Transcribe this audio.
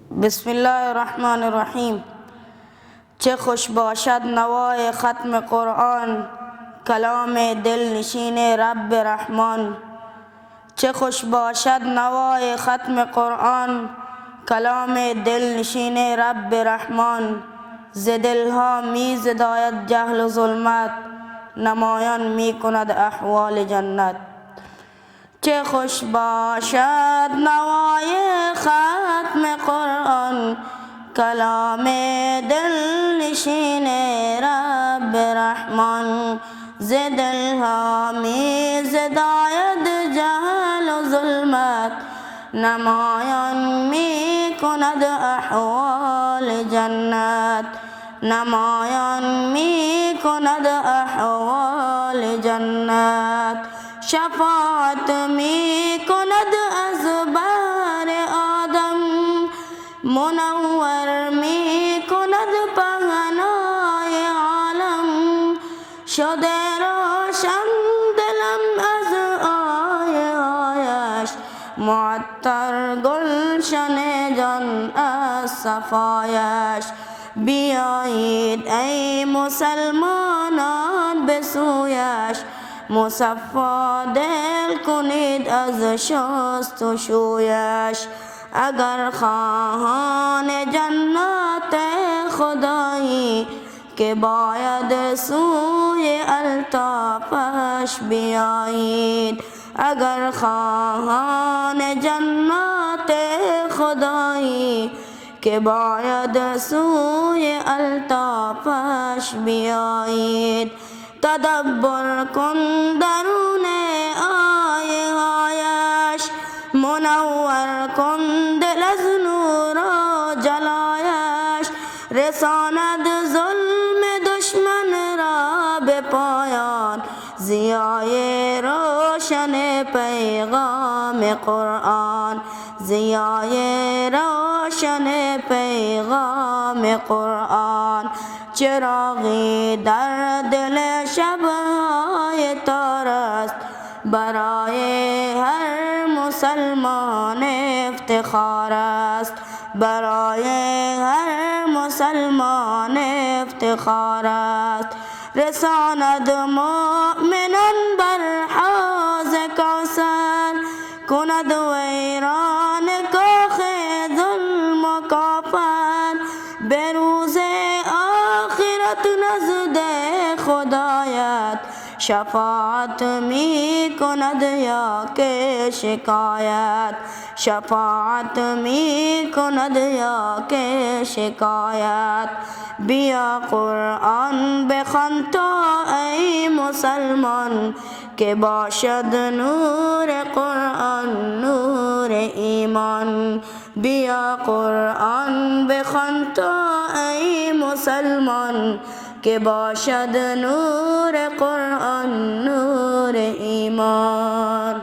بسم الله الرحمن الرحیم. چه خوش باشد نوای ختم قرآن، کلام دل نشین رب رحمان. چه خوش باشد نوای ختم قرآن، کلام دل نشین رب رحمان. ز دلها می زداید جهل و ظلمت، نمایان می کند احوال جنت. چه خوش باشد نوای ختم قرآن، کلام دل نشین رب رحمان. ز دلها می زداید جهل و ظلمت، نمایان می کند احوال جنت. نمایان می کند احوال جنت. شفاعت می کند از بهر آدم، منور می کند پهنای عالم. شده روشن دلم از آیش، معطر گلشن جان از صفایش. بیایید ای مسلمانان به سویش، مصفا دل کنید از شست و شویش. اگر خواهان جنت خدایی، که باید سوی الطافش بیایید. اگر خواهان جنت خدایی، که باید سوی الطافش بیایید. تدبر کن درون آیه هایش، منور کن دل از نور و جلایش. رساند ظلم دشمن را به پایان، ضیای روشن پیغام قرآن. ضیای روشن پیغام قرآن. چراغی در دل شب‌های تار است، برای هر مسلمان افتخار است. برای هر مسلمان افتخار است. رساند مؤمنان بر حوض کوثر، کند ویران کاخ ظلم و کافر. به روز آخرت نزد خدایت، شفاعت می کند یا که شکایت. شفاعت می کند یا که شکایت. بیا قرآن بخوان تا ای مسلمان، که باشد نور قرآن نور ایمان. بیا قرآن بخوان تا ای مسلمان، که باشد نور قرآن نور ایمان.